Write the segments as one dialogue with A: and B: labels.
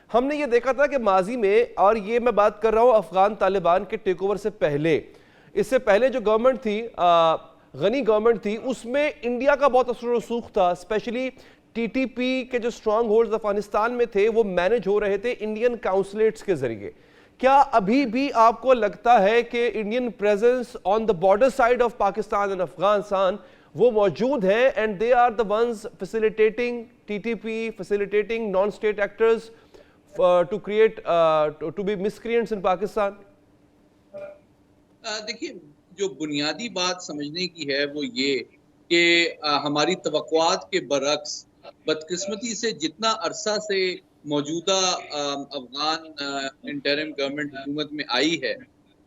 A: हमने ये देखा था कि माजी में, और ये मैं बात कर रहा हूँ अफगान तालिबान के टेक ओवर से पहले, इससे पहले जो गवर्नमेंट थी, गनी गवर्नमेंट थी, उसमें इंडिया का बहुत असर रसूख था। स्पेशली टीटीपी के जो स्ट्रांग होल्ड्स अफगानिस्तान में थे वो मैनेज हो रहे थे इंडियन काउंसलेट्स के जरिए। क्या अभी भी आपको लगता है कि Indian presence on the border side of Pakistan and Afghanistan वो मौजूद है, and they are the ones facilitating TTP, facilitating non state actors to create to be miscreants in Pakistan?
B: देखिए, जो बुनियादी बात समझने की है वो ये कि हमारी तवक्कुआत के बरक्स बदकिस्मती से जितना अरसा से मौजूदा अफगान इंटरिम गवर्नमेंट हुकूमत में आई है,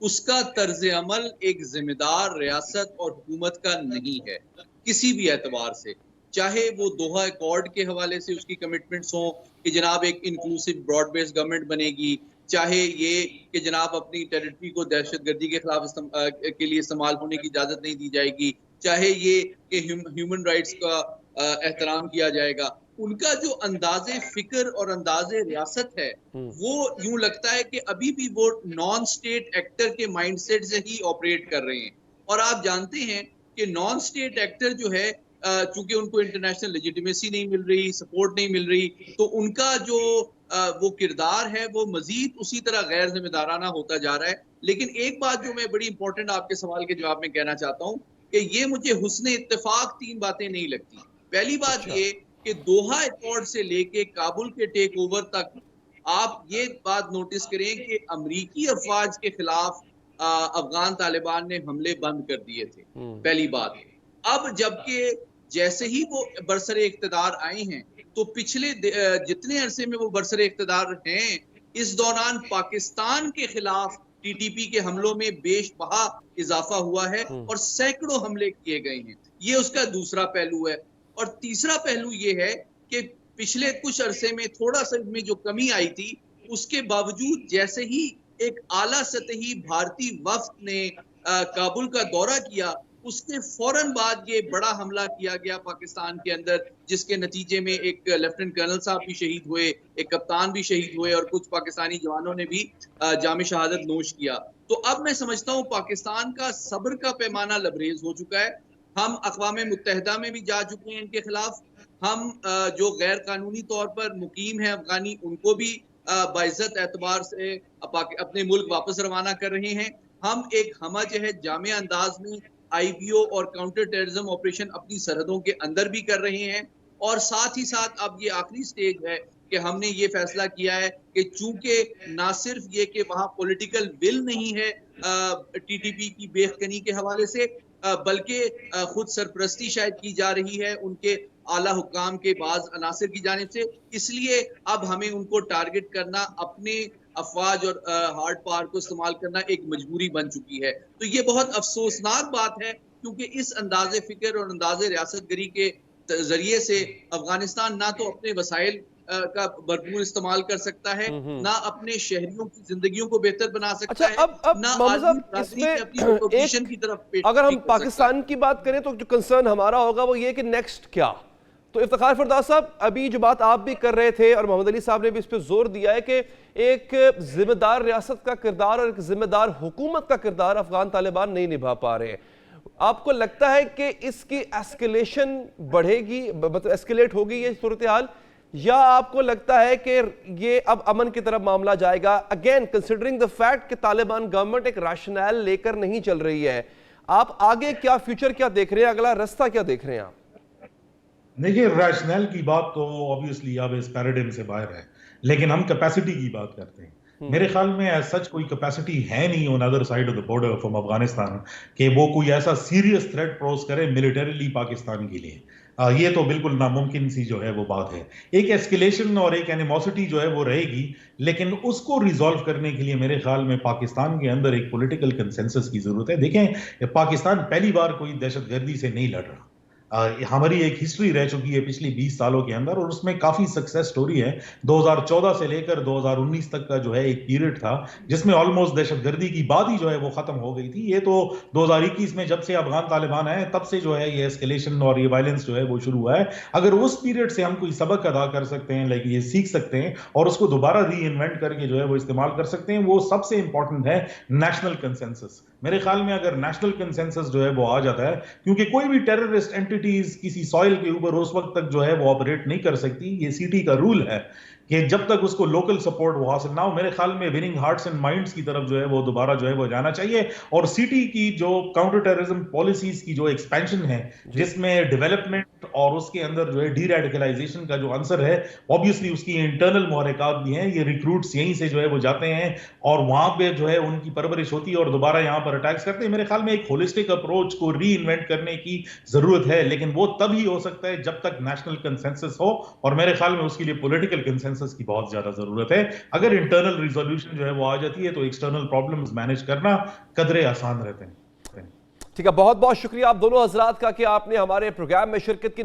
B: उसका तर्ज अमल एक जिम्मेदार रियासत और हुकूमत का नहीं है किसी भी एतबार से। चाहे वो दोहा अकॉर्ड के हवाले से उसकी कमिटमेंट्स हों कि जनाब एक इंक्लूसिव ब्रॉड बेस्ड गवर्नमेंट बनेगी, चाहे ये कि जनाब अपनी टेरिटरी को दहशतगर्दी के खिलाफ के लिए इस्तेमाल होने की इजाजत नहीं दी जाएगी, चाहे ये कि ह्यूमन राइट्स का एहतराम किया जाएगा। उनका जो अंदाजे फिक्र और अंदाजे रियासत है वो यूं लगता है कि अभी भी वो नॉन स्टेट एक्टर के माइंडसेट से ही ऑपरेट कर रहे हैं। और आप जानते हैं कि नॉन स्टेट एक्टर जो है, चूंकि उनको इंटरनेशनल लेजिटिमेसी नहीं मिल रही, सपोर्ट नहीं मिल रही, तो उनका जो वो किरदार है वो मजीद उसी तरह गैर जिम्मेदाराना होता जा रहा है। लेकिन एक बात जो मैं बड़ी इंपॉर्टेंट आपके सवाल के जवाब में कहना चाहता हूँ कि ये मुझे हुस्ने इत्तेफाक 3 बातें नहीं लगती। पहली बात ये कि दोहा अकॉर्ड से लेके काबुल के टेक ओवर तक आप ये बात नोटिस करें कि अमरीकी अफवाज के खिलाफ अफगान तालिबान ने हमले बंद कर दिए थे। पहली बात। अब जबकि जैसे ही वो बरसरे इख्तिदार आए हैं, तो पिछले जितने अरसे में वो बरसरे इख्तिदार हैं, इस दौरान पाकिस्तान के खिलाफ टीटीपी के हमलों में बेशबहा इजाफा हुआ है और सैकड़ों हमले किए गए हैं। ये उसका दूसरा पहलू है। और तीसरा पहलू ये है कि पिछले कुछ अरसे में थोड़ा सा में जो कमी आई थी, उसके बावजूद जैसे ही एक आला सतही भारतीय वफ्द ने काबुल का दौरा किया, उसके फौरन बाद ये बड़ा हमला किया गया पाकिस्तान के अंदर, जिसके नतीजे में एक लेफ्टिनेंट कर्नल साहब भी शहीद हुए, एक कप्तान भी शहीद हुए और कुछ पाकिस्तानी जवानों ने भी जाम शहादत नोश किया। तो अब मैं समझता हूँ पाकिस्तान का सब्र का पैमाना लबरेज हो चुका है। हम अक़वाम मुत्तहिदा में भी जा चुके हैं इनके खिलाफ। हम जो गैर कानूनी तौर पर मुकीम है अफगानी, उनको भी बाइज्जत एतबार से अपने मुल्क वापस रवाना कर रहे हैं। हम एक हमा जहद जामे अंदाज में IBO और काउंटर टेररिज्म ऑपरेशन अपनी सरहदों के अंदर भी कर रहे हैं। और साथ ही साथ अब ये आखिरी स्टेज है कि हमने ये फैसला किया है कि चूंकि ना सिर्फ ये कि वहाँ पॉलिटिकल विल नहीं है TTP की बेखनी के हवाले से, बल्कि खुद सरपरस्ती शायद की जा रही है उनके आला हुक्काम के बाज अनासिर की जानिब से। इसलिए अब हमें उनको टारगेट करना, अपने अफवाज और हार्ड पावर को इस्तेमाल करना एक मजबूरी बन चुकी है। तो ये बहुत अफसोसनाक बात है, क्योंकि इस अंदाजे फिक्र और अंदाजे रियासतगरी के जरिए से अफगानिस्तान ना तो अपने वसाइल का भरपूर इस्तेमाल कर सकता है, ना अपने शहरियों की जिंदगियों को बेहतर बना सकता है, ना
A: इसमें
B: अपनी पोजीशन की तरफ।
A: अगर हम पाकिस्तान की बात करें तो जो कंसर्न हमारा होगा वो ये कि नेक्स्ट क्या। तो इफ्तिखार फरदाद साहब, अभी जो बात आप भी कर रहे थे और मोहम्मद अली साहब ने भी इस पर जोर दिया है कि एक जिम्मेदार रियासत का किरदार और एक जिम्मेदार हुकूमत का किरदार अफगान तालिबान नहीं निभा पा रहे हैं। आपको लगता है कि इसकी एस्केलेशन बढ़ेगी, मतलब एस्केलेट होगी ये सूरत हाल, या आपको लगता है कि ये अब अमन की तरफ मामला जाएगा? अगेन कंसिडरिंग द फैक्ट कि तालिबान गवर्नमेंट एक रैशनल लेकर नहीं चल रही है, आप आगे क्या फ्यूचर क्या देख रहे हैं, अगला रास्ता क्या देख रहे हैं आप?
C: देखिए, रैशनल की बात तो ऑब्वियसली अब इस पैराडाइम से बाहर है, लेकिन हम कैपेसिटी की बात करते हैं। मेरे ख्याल में एज सच कोई कैपेसिटी है नहीं on other side of the border from Afghanistan कि वो कोई ऐसा सीरियस थ्रेट पोज करे मिलिटरीली पाकिस्तान के लिए। ये तो बिल्कुल नामुमकिन सी जो है वो बात है। एक एस्केलेशन और एक एनिमोसिटी जो है वो रहेगी, लेकिन उसको रिजॉल्व करने के लिए मेरे ख्याल में पाकिस्तान के अंदर एक पॉलिटिकल कंसेंसस की जरूरत है। देखें, पाकिस्तान पहली बार कोई दहशतगर्दी से नहीं लड़ रहा, हमारी एक हिस्ट्री रह चुकी है पिछली 20 सालों के अंदर, और उसमें काफी सक्सेस स्टोरी है। 2014 से लेकर 2019 तक का जो है एक पीरियड था जिसमें ऑलमोस्ट दहशतगर्दी की बात ही जो है वो खत्म हो गई थी। ये तो 2021 में जब से अफगान तालिबान आए तब से जो है ये एस्केलेशन और ये वायलेंस जो है वो शुरू हुआ है। अगर उस पीरियड से हम कोई सबक अदा कर सकते हैं, लाइक ये सीख सकते हैं और उसको दोबारा री इन्वेंट करके जो है वो इस्तेमाल कर सकते हैं, वो सबसे इंपॉर्टेंट है नेशनल कंसेंसस। मेरे ख्याल में अगर नेशनल कंसेंसस जो है वो आ जाता है, क्योंकि कोई भी टेररिस्ट एंटिटीज किसी सॉइल के ऊपर उस वक्त तक जो है वो ऑपरेट नहीं कर सकती। ये सीटी का रूल है कि जब तक उसको लोकल सपोर्ट वो हासिल ना हो। मेरे ख्याल में विनिंग हार्ट्स एंड माइंड्स की तरफ जो है वो दोबारा जो है वो जाना चाहिए। और सिटी की जो काउंटर टेररिज्म पॉलिसीज की जो एक्सपेंशन है, जिसमें डेवलपमेंट और उसके अंदर जो है डी रेडिकलाइजेशन का जो आंसर है, ऑब्वियसली उसकी इंटरनल मुहरकात भी हैं। ये रिक्रूट्स यहीं से जो है वो जाते हैं और वहां पे जो है उनकी परवरिश होती है और दोबारा यहाँ पर अटैक्स करते हैं। मेरे ख्याल में एक होलिस्टिक अप्रोच को री इन्वेंट करने की जरूरत है, लेकिन वो तभी हो सकता है जब तक नेशनल कंसेंसस हो, और मेरे ख्याल में उसके लिए पॉलिटिकल कंसेंसस की बहुत ज्यादा जरूरत है। अगर इंटरनल रिजोल्यूशन जो है वो आ जाती है तो एक्सटर्नल प्रॉब्लम्स मैनेज करना कदरे आसान रहते हैं।
A: ठीक है, बहुत बहुत शुक्रिया आप दोनों हजरात का कि आपने हमारे प्रोग्राम में शिरकत की।